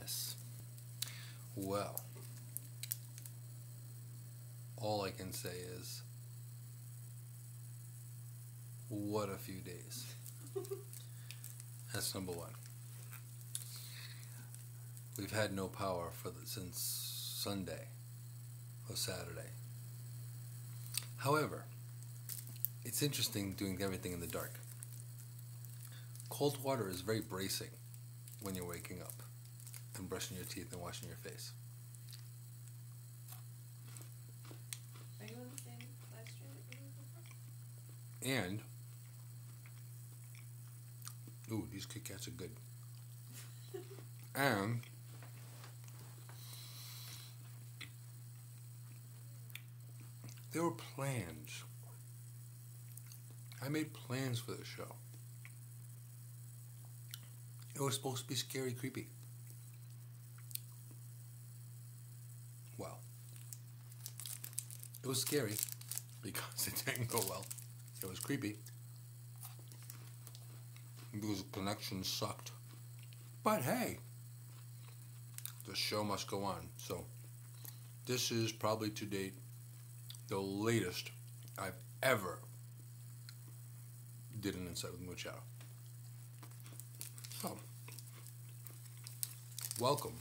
Yes. Well, all I can say is, what a few days. That's number one. We've had no power since Sunday or Saturday. However, it's interesting doing everything in the dark. Cold water is very bracing when you're waking up and brushing your teeth and washing your face. Are you on the same live stream that you were before? And, ooh, these Kit Kats are good. And there were plans. I made plans for the show. It was supposed to be scary, creepy. Well, it was scary because it didn't go well. It was creepy because the connection sucked. But hey, the show must go on. So this is probably to date the latest I've ever did an Insight with Moonshadow. So, welcome.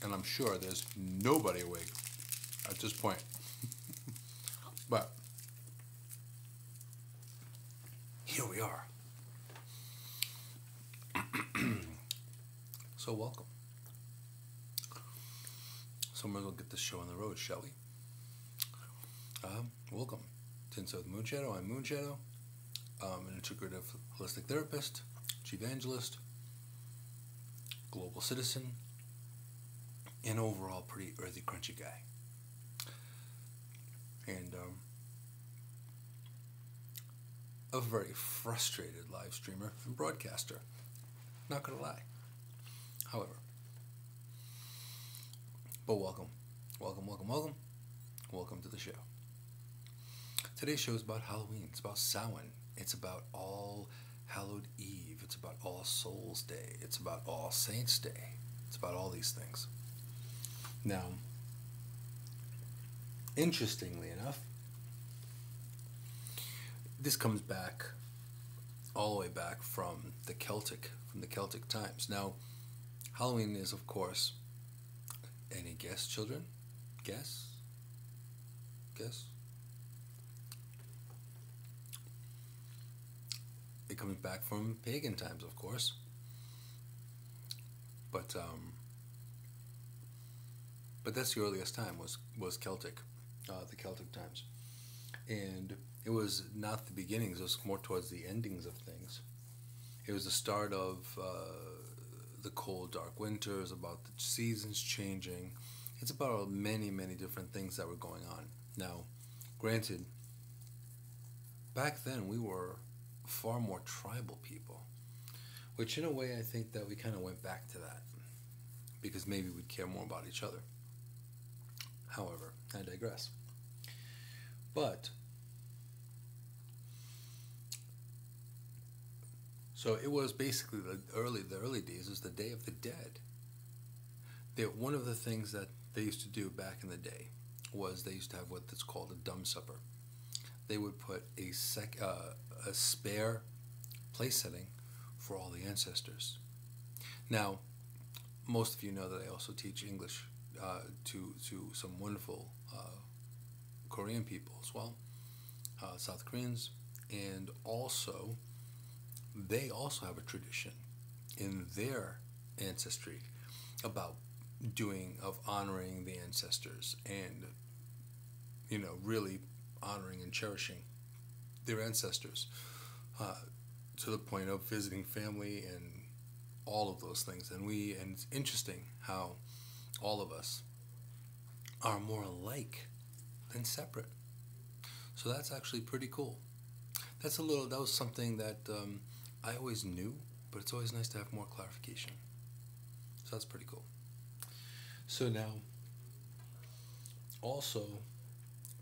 And I'm sure there's nobody awake at this point. But here we are. So welcome. So might as well get this show on the road, shall we? Welcome to Insight with Moonshadow. I'm Moonshadow. I'm an Integrative Holistic Therapist, CHI-vangelist, global citizen, and overall pretty earthy, crunchy guy. And a very frustrated live streamer and broadcaster. Not gonna lie. However, but welcome. Welcome, welcome, welcome. Welcome to the show. Today's show is about Halloween. It's about Samhain. It's about All Hallowed Eve. It's about All Souls Day. It's about All Saints Day. It's about all these things. Now, interestingly enough, this comes back all the way back from the Celtic times. Now, Halloween is, of course, any guess, children? Guess? It comes back from pagan times, of course. But that's the earliest time was Celtic, the Celtic times. And it was not the beginnings, it was more towards the endings of things. It was the start of the cold, dark winters, about the seasons changing. It's about many, many different things that were going on. Now, granted, back then we were far more tribal people, which in a way I think that we kind of went back to that because maybe we'd care more about each other. However, I digress. But so it was basically the early days is the Day of the Dead. One of the things that they used to do back in the day was they used to have what's called a dumb supper. They would put a spare place setting for all the ancestors. Now, most of you know that I also teach English to some wonderful Korean people as well, South Koreans, and also they also have a tradition in their ancestry about honoring the ancestors and really honoring and cherishing their ancestors to the point of visiting family and all of those things. And it's interesting how all of us are more alike than separate. So that's actually pretty cool. That was something that I always knew, but it's always nice to have more clarification. So that's pretty cool. So now,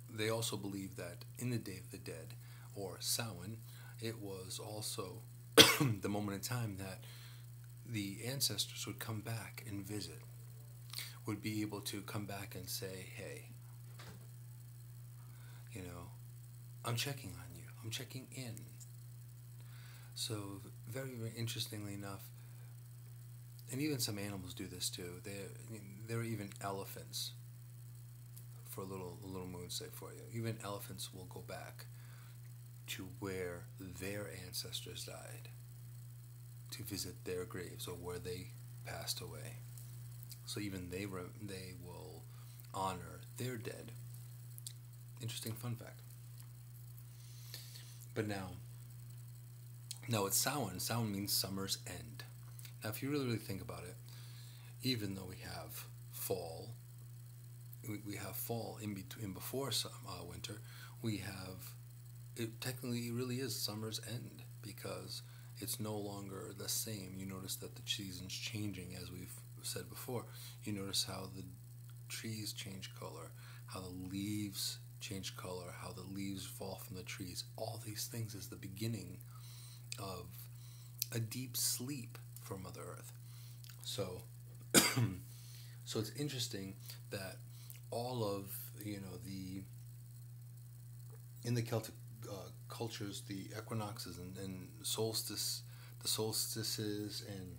they also believe that in the Day of the Dead, or Samhain, it was also the moment in time that the ancestors would come back and visit would be able to come back and say, hey, I'm checking on you. I'm checking in. So very, very interestingly enough, and even some animals do this too. There are even elephants, for a little moon save for you. Even elephants will go back to where their ancestors died, to visit their graves or where they passed away. So even they will honor their dead. Interesting fun fact. But now it's Samhain. Samhain means summer's end. Now, if you really, really think about it, even though we have fall, we have fall in between, before winter, we have, it technically really is summer's end, because it's no longer the same. You notice that the season's changing, as we've said before. You notice how the trees change color, how the leaves change color, how the leaves fall from the trees. All these things is the beginning of a deep sleep for Mother Earth. So so it's interesting that all of in the Celtic cultures, the equinoxes and the solstices and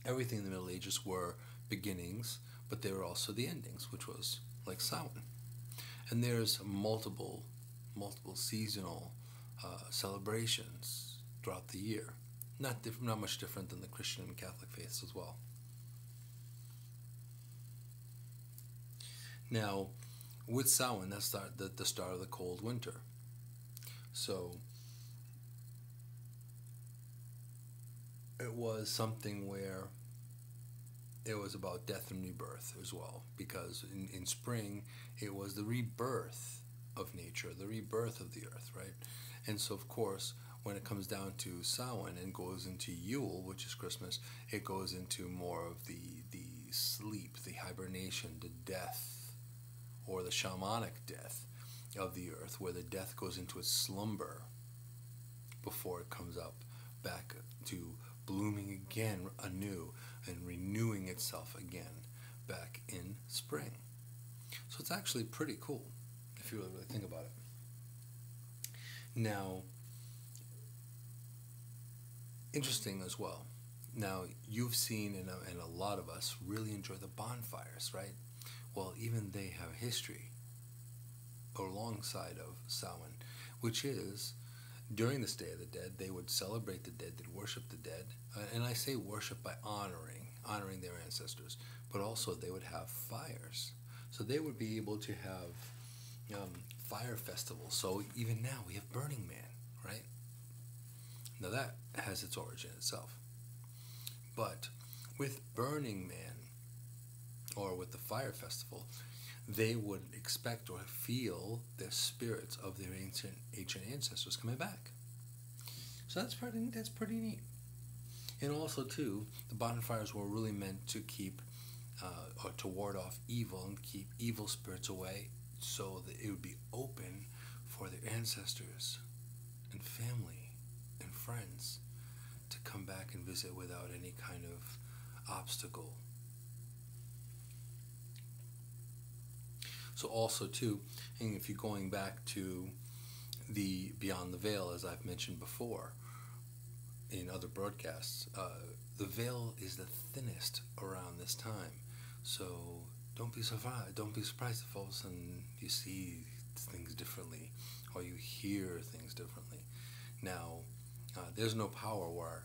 everything in the Middle Ages were beginnings, but they were also the endings, which was like Samhain. And there's multiple seasonal celebrations throughout the year. Not much different than the Christian and Catholic faiths as well. Now, with Samhain, that's the start of the cold winter. So it was something where it was about death and rebirth as well, because in spring it was the rebirth of nature, the rebirth of the earth, right? And so, of course, when it comes down to Samhain and goes into Yule, which is Christmas, it goes into more of the sleep, the hibernation, the death, or the shamanic death of the earth, where the death goes into its slumber before it comes up back to blooming again anew and renewing itself again back in spring. So it's actually pretty cool if you really think about it. Now, interesting as well. Now, you've seen, and a lot of us really enjoy the bonfires, right? Well, even they have history alongside of Samhain, which is, during this Day of the Dead, they would celebrate the dead, they'd worship the dead, and I say worship by honoring their ancestors, but also they would have fires. So they would be able to have fire festivals. So even now we have Burning Man, right? Now that has its origin itself. But with Burning Man, or with the fire festival, they would expect or feel the spirits of their ancient ancestors coming back. So that's pretty neat. And also too, the bonfires were really meant to keep or to ward off evil and keep evil spirits away, so that it would be open for their ancestors and family and friends to come back and visit without any kind of obstacle. So also too, and if you're going back to the Beyond the Veil, as I've mentioned before in other broadcasts, the veil is the thinnest around this time. So don't be surprised if all of a sudden you see things differently or you hear things differently. Now, there's no power where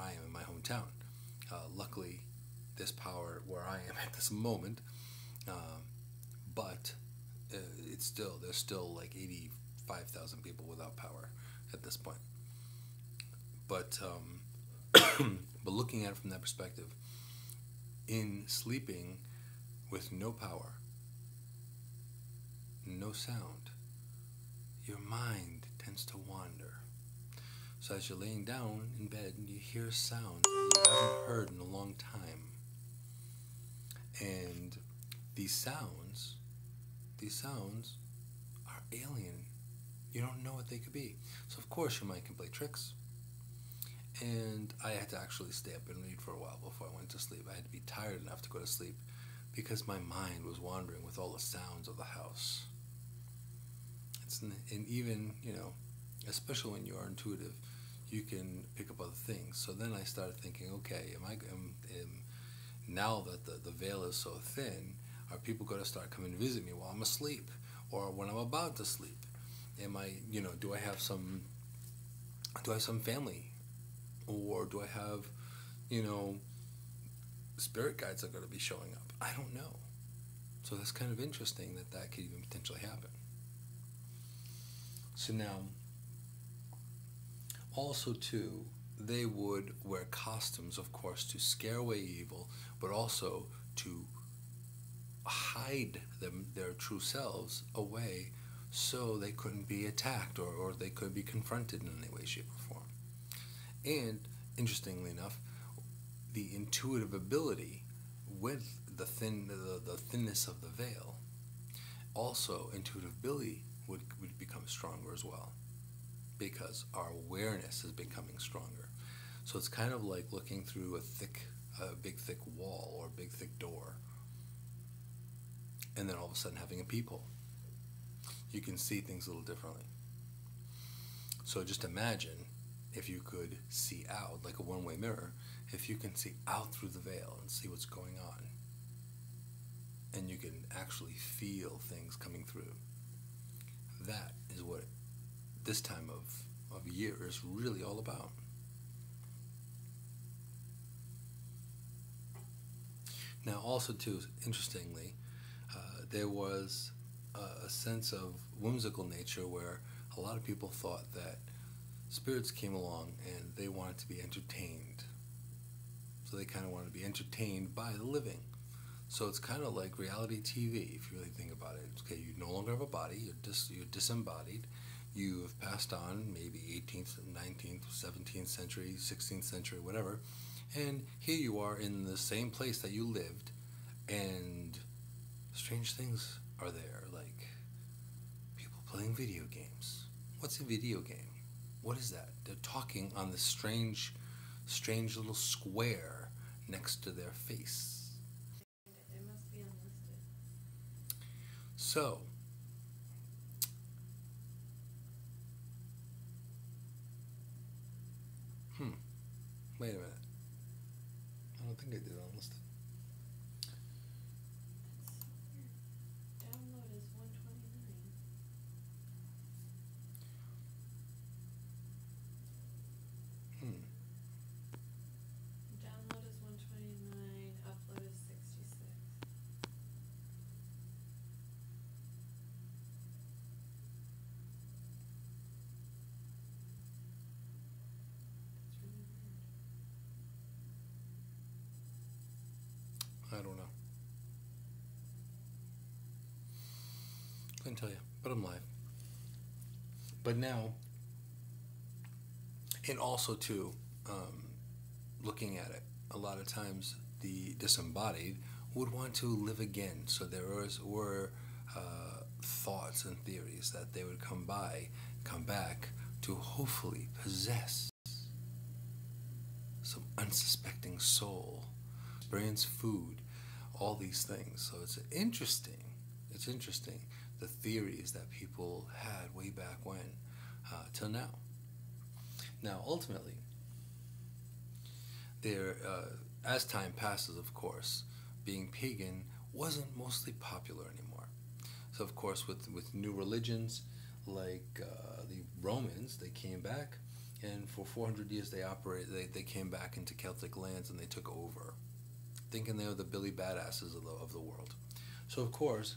I am in my hometown. Luckily, there's power where I am at this moment. But there's still like 85,000 people without power at this point. But but looking at it from that perspective, in sleeping with no power, no sound, your mind tends to wander. So as you're laying down in bed, you hear sounds that you haven't heard in a long time. And these sounds are alien. You don't know what they could be. So of course your mind can play tricks. And I had to actually stay up and read for a while before I went to sleep. I had to be tired enough to go to sleep because my mind was wandering with all the sounds of the house. And even, especially when you are intuitive, you can pick up other things. So then I started thinking, okay, now that the veil is so thin, are people going to start coming to visit me while I'm asleep or when I'm about to sleep? Am I, do I have some family, or do I have, spirit guides that are going to be showing up? I don't know. So that's kind of interesting that could even potentially happen. So now, also too, they would wear costumes, of course, to scare away evil, but also to hide their true selves away so they couldn't be attacked or they could be confronted in any way, shape, or form. And, interestingly enough, the intuitive ability with the thinness of the veil, also intuitive ability would become stronger as well, because our awareness is becoming stronger. So it's kind of like looking through a big thick wall or a big thick door, and then all of a sudden having a peephole. You can see things a little differently. So just imagine if you could see out, like a one-way mirror, if you can see out through the veil and see what's going on, and you can actually feel things coming through. That is what this time of year is really all about. Now, also too, interestingly, there was a sense of whimsical nature where a lot of people thought that spirits came along and they wanted to be entertained. So they kind of wanted to be entertained by the living. So it's kind of like reality TV, if you really think about it. Okay, you no longer have a body, you're disembodied. You have passed on, maybe 18th, 19th, 17th century, 16th century, whatever. And here you are in the same place that you lived, and strange things are there, like people playing video games. What's a video game? What is that? They're talking on this strange little square next to their face. It must be unlisted. So, wait a minute. I don't think I did unlisted. That's so weird. Download is 129. Download is 129. Upload is 66. That's really weird. I don't know. Couldn't tell you, but I'm live. But now, and also too, looking at it, a lot of times the disembodied would want to live again. So there were thoughts and theories that they would come back to hopefully possess some unsuspecting soul, experience food, all these things. So it's interesting the theories that people had way back when till now. Now, ultimately, as time passes, of course, being pagan wasn't mostly popular anymore. So, of course, with new religions like the Romans, they came back, and for 400 years they came back into Celtic lands and they took over, thinking they were the Billy Badasses of the world. So, of course,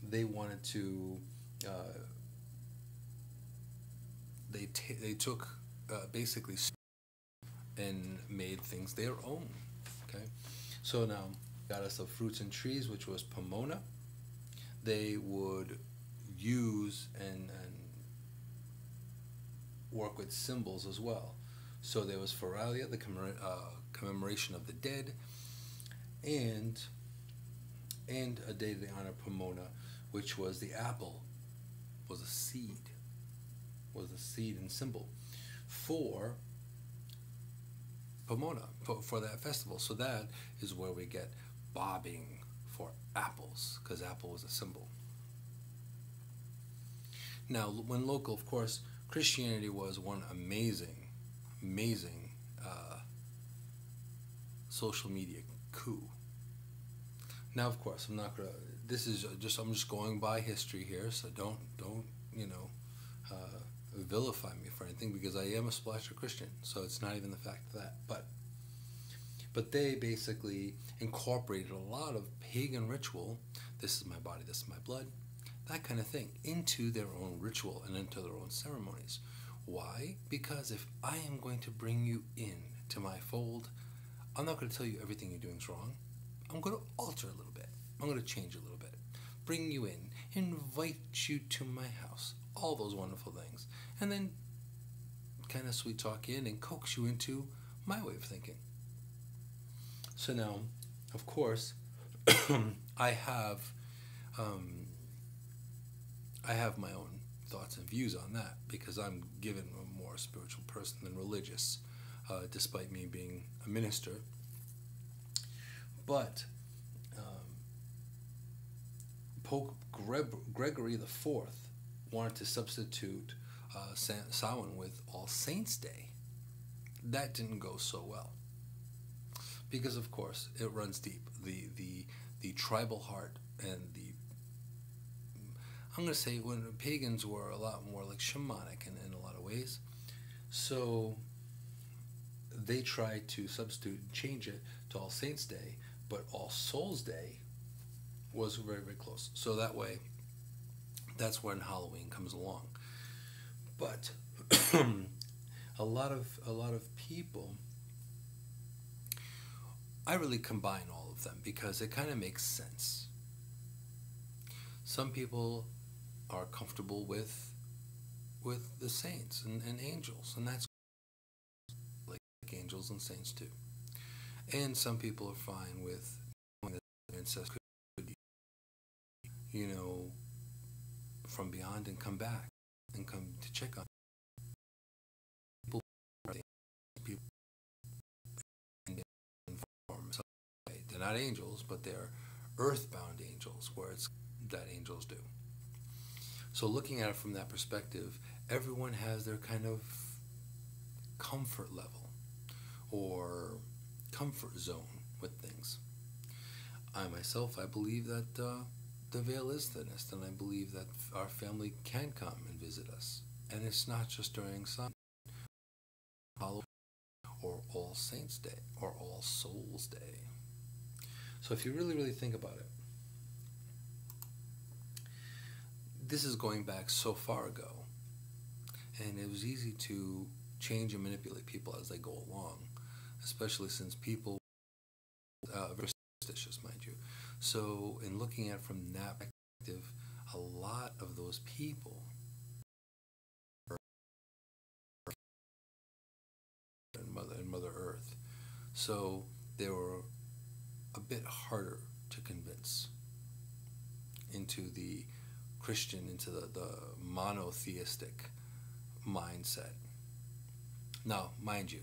they wanted to. They took basically and made things their own. Okay, so now goddess of fruits and trees, which was Pomona, they would use and work with symbols as well. So there was Feralia, the commemoration of the dead, and a day to honor Pomona, which was the apple, was a seed and symbol for Pomona, for that festival. So that is where we get bobbing for apples, because apple was a symbol. Now, when local, of course, Christianity was one amazing social media coup. Now, of course, I'm not gonna. This is just I'm just going by history here, so don't vilify me for anything, because I am a splasher Christian. So it's not even the fact of that, but they basically incorporated a lot of pagan ritual. This is my body, this is my blood, that kind of thing, into their own ritual and into their own ceremonies. Why? Because if I am going to bring you in to my fold, I'm not going to tell you everything you're doing is wrong. I'm going to alter a little bit. I'm going to change a little bit. Bring you in, invite you to my house, all those wonderful things. And then kind of sweet talk in and coax you into my way of thinking. So now, of course, I have my own thoughts and views on that, because I'm given a more spiritual person than religious, despite me being a minister. But Pope Gregory IV wanted to substitute Samhain with All Saints' Day. That didn't go so well, because of course it runs deep. The tribal heart and I'm going to say when pagans were a lot more like shamanic in a lot of ways. So they tried to substitute and change it to All Saints' Day, but All Souls' Day was very, very close. So that way, that's when Halloween comes along. But a lot of people, I really combine all of them because it kind of makes sense. Some people are comfortable with the saints and angels, and that's like angels and saints too. And some people are fine with knowing that ancestors could, from beyond and come back and come to check on people. They're not angels, but they're earthbound angels, where it's that angels do. So looking at it from that perspective, everyone has their kind of comfort level or comfort zone with things. I myself, I believe that the veil is thinnest, and I believe that our family can come and visit us. And it's not just during Sunday, Halloween, or All Saints' Day, or All Souls' Day. So if you really, really think about it, this is going back so far ago, and it was easy to change and manipulate people as they go along, especially since people are very superstitious, mind you. So in looking at it from that perspective, a lot of those people and Mother Earth, so they were a bit harder to convince into the Christian, into the monotheistic mindset. Now, mind you,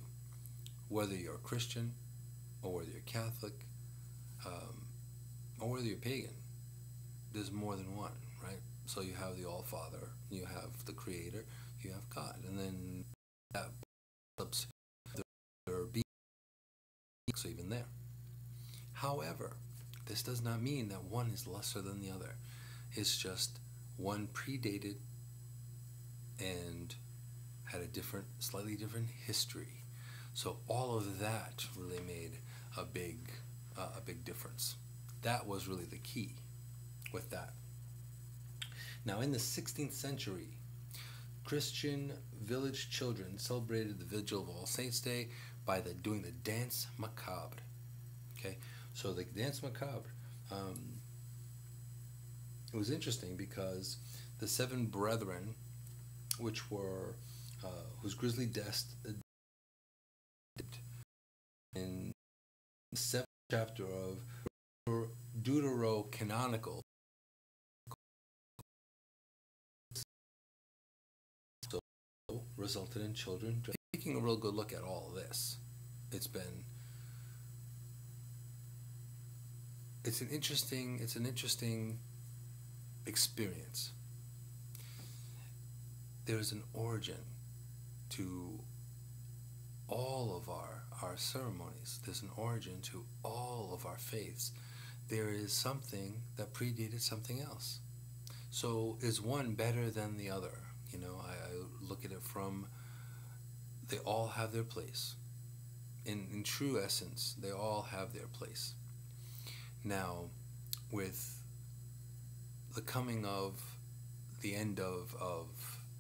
whether you're a Christian or whether you're Catholic or whether you're pagan, there's more than one, right? So you have the All-Father, you have the Creator, you have God, and then that there being, so even there. However, this does not mean that one is lesser than the other. It's just one predated and had a slightly different history. So all of that really made a big difference. That was really the key with that. Now, in the 16th century, Christian village children celebrated the vigil of All Saints' Day by doing the Danse Macabre. Okay, so the Danse Macabre, it was interesting because the seven brethren, which were whose grisly deaths in the 7th chapter of Deuterocanonical, so resulted in children taking a real good look at all of this. It's an interesting experience. There's an origin to all of our ceremonies. There's an origin to all of our faiths. There is something that predated something else. So is one better than the other? You know, I look at it from, they all have their place. In true essence, they all have their place. Now, with the coming of the end of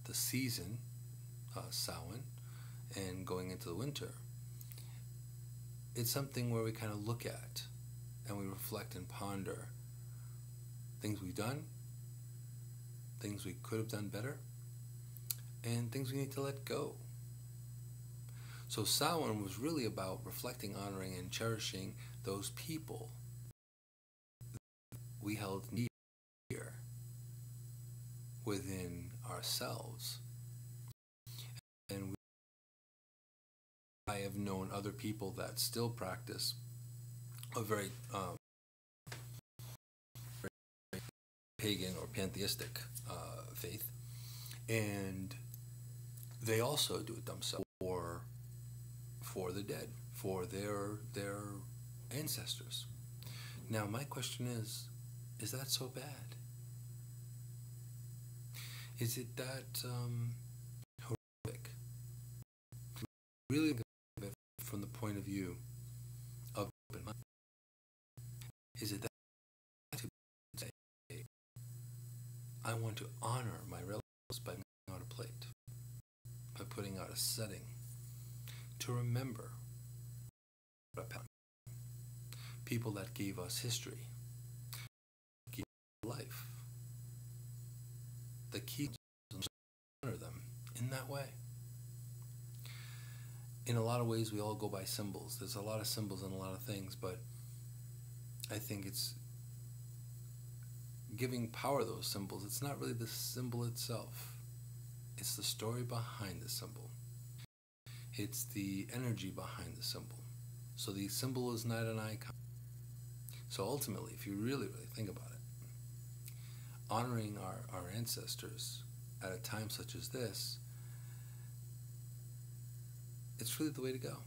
the season, Samhain, and going into the winter, it's something where we kind of look at and we reflect and ponder things we've done, things we could have done better, and things we need to let go. So Samhain was really about reflecting, honoring, and cherishing those people we held dear within ourselves. And I have known other people that still practice a very pagan or pantheistic faith, and they also do it themselves for the dead, for their ancestors. Now, my question is that so bad? Is it that horrific? Really think of it from the point of view of open mind. Is it that to say, I want to honor my relatives by putting out a plate, by putting out a setting, to remember people that gave us history, gave us life. The key is to honor them in that way. In a lot of ways, we all go by symbols. There's a lot of symbols and a lot of things, but I think it's giving power to those symbols. It's not really the symbol itself. It's the story behind the symbol. It's the energy behind the symbol. So the symbol is not an icon. So ultimately, if you really, really think about it, honoring our ancestors at a time such as this, it's really the way to go.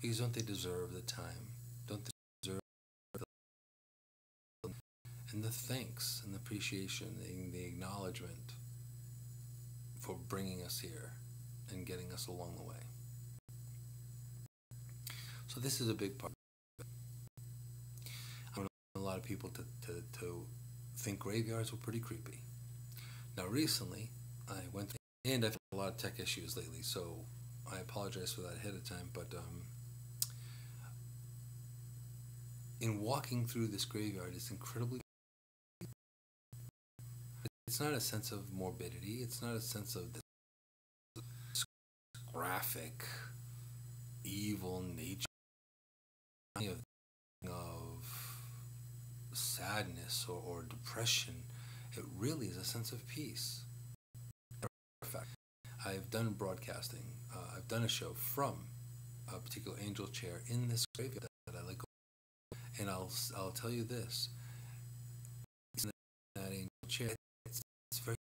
Because don't they deserve the time? Don't they deserve the thanks and the appreciation, the acknowledgement for bringing us here and getting us along the way? So this is a big part. I know a lot of people to think graveyards were pretty creepy. Now recently, I went and I've had a lot of tech issues lately, so I apologize for that ahead of time, but in walking through this graveyard, it's incredibly, it's not a sense of morbidity, it's not a sense of this graphic, evil nature of sadness or depression. It really is a sense of peace. In fact, I've done broadcasting. I've done a show from a particular angel chair in this graveyard that I like, and I'll tell you this: in that angel chair, it's very.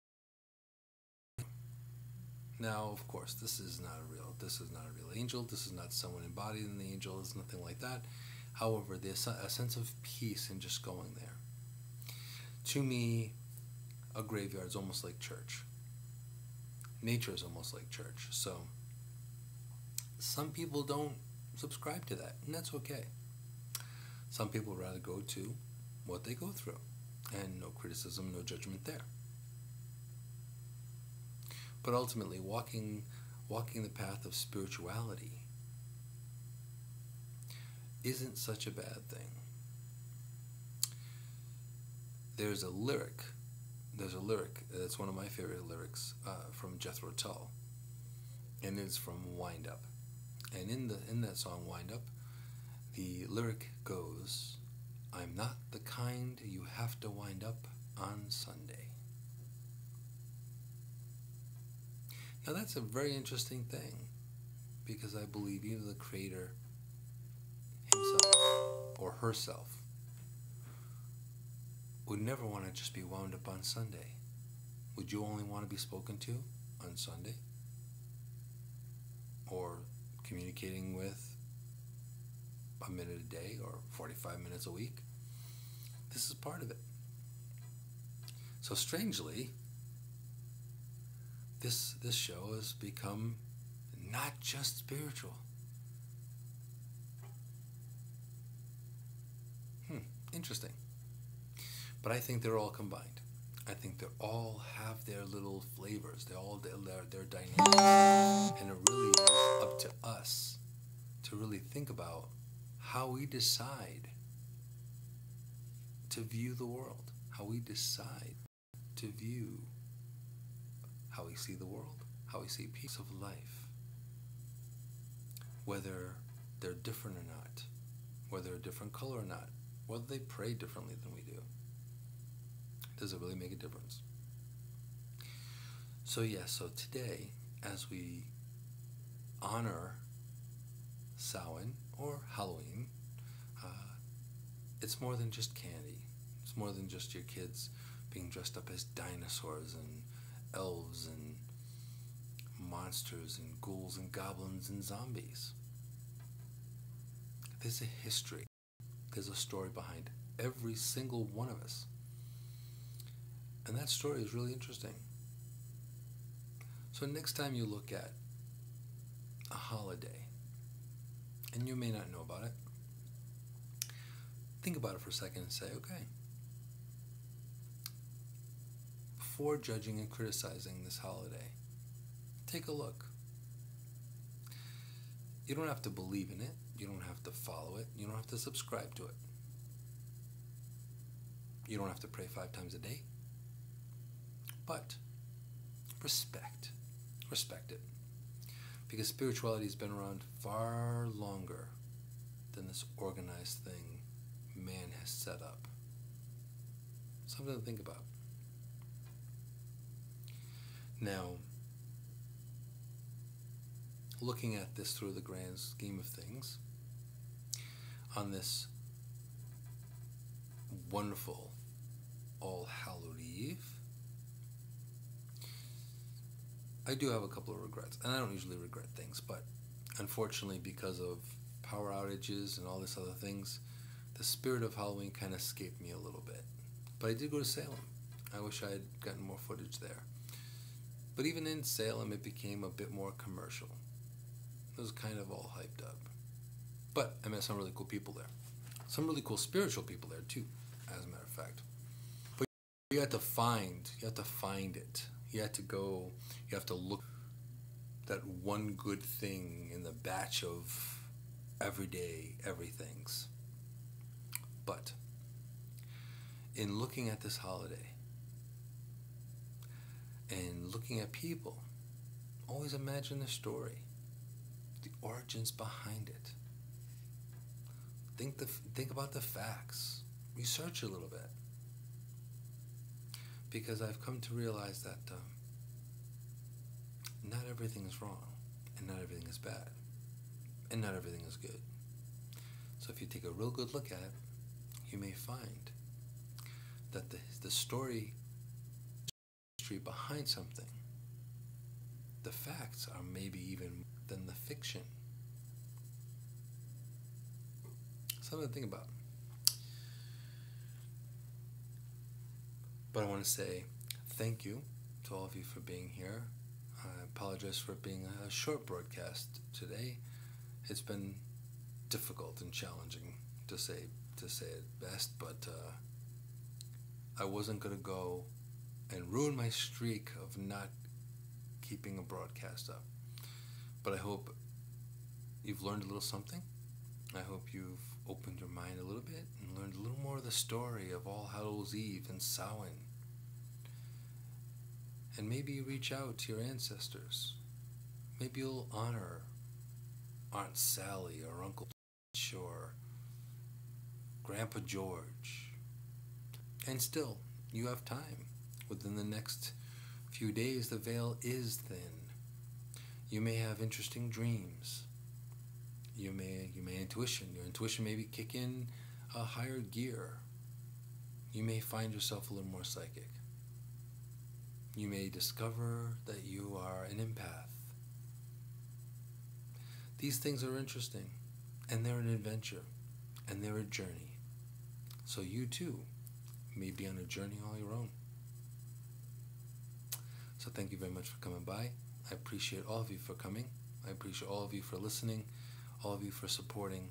Now, of course, this is not a real angel. This is not someone embodied in the angel. It's nothing like that. However, there's a sense of peace in just going there. To me, a graveyard is almost like church. Nature is almost like church. So some people don't subscribe to that, and that's okay. Some people rather go to what they go through, and no criticism, no judgment there. But ultimately, walking the path of spirituality isn't such a bad thing. There's a lyric that's one of my favorite lyrics from Jethro Tull, and it's from Wind Up. And in that song Wind Up, the lyric goes, "I'm not the kind you have to wind up on Sunday." Now that's a very interesting thing, because I believe either the Creator himself or herself would never want to just be wound up on Sunday. Would you only want to be spoken to on Sunday? Or communicating with a minute a day or 45 minutes a week? This is part of it. So strangely, this show has become not just spiritual. Interesting. But I think they're all combined. I think they all have their little flavors. They all their dynamics. And it really is up to us to really think about how we decide to view the world, how we decide to view how we see the world, how we see piece of life, whether they're different or not, whether they're a different color or not, whether they pray differently than we do. Does it really make a difference? So so today, as we honor Samhain or Halloween, it's more than just candy. It's more than just your kids being dressed up as dinosaurs and elves and monsters and ghouls and goblins and zombies. There's a history. There's a story behind every single one of us. And that story is really interesting. So next time you look at a holiday, and you may not know about it, think about it for a second and say, okay, before judging and criticizing this holiday, take a look. You don't have to believe in it. You don't have to follow it. You don't have to subscribe to it. You don't have to pray 5 times a day. But respect it. Because spirituality has been around far longer than this organized thing man has set up. Something to think about. Now, looking at this through the grand scheme of things, on this wonderful All Hallowed Eve, I do have a couple of regrets, and I don't usually regret things, but unfortunately, because of power outages and all this other things, the spirit of Halloween kind of escaped me a little bit. But I did go to Salem. I wish I had gotten more footage there. But even in Salem, it became a bit more commercial. It was kind of all hyped up. But I met some really cool people there. Some really cool spiritual people there too, as a matter of fact. But you have to find it. You have to go, you have to look that one good thing in the batch of everyday everythings. But in looking at this holiday and looking at people, always imagine the story, the origins behind it. Think about the facts. Research a little bit. Because I've come to realize that not everything is wrong, and not everything is bad, and not everything is good. So if you take a real good look at it, you may find that the story behind something, the facts are maybe even than the fiction. Something to think about. But I want to say thank you to all of you for being here. I apologize for it being a short broadcast today. It's been difficult and challenging to say it best, but I wasn't going to go and ruin my streak of not keeping a broadcast up. But I hope you've learned a little something. I hope you've opened your mind a little bit and learned a little more of the story of All Hallows Eve and Samhain. And maybe you reach out to your ancestors. Maybe you'll honor Aunt Sally or Uncle George or Grandpa George. And still, you have time. Within the next few days, the veil is thin. You may have interesting dreams. You may your intuition may kick in a higher gear. You may find yourself a little more psychic. You may discover that you are an empath. These things are interesting, and they're an adventure, and they're a journey. So you too may be on a journey all your own. So thank you very much for coming by. I appreciate all of you for coming. I appreciate all of you for listening, all of you for supporting.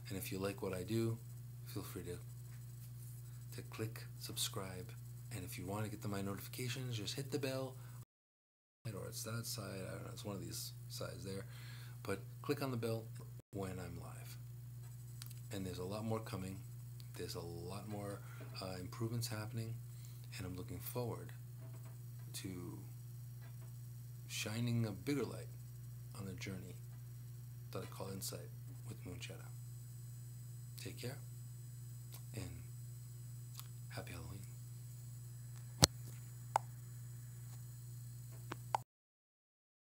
And if you like what I do, feel free to click subscribe. And if you want to get my notifications, just hit the bell. Or it's that side, I don't know, it's one of these sides there. But click on the bell when I'm live. And there's a lot more coming. There's a lot more improvements happening. And I'm looking forward to shining a bigger light on the journey that I call Insight with Moonshadow. Take care, and happy Halloween.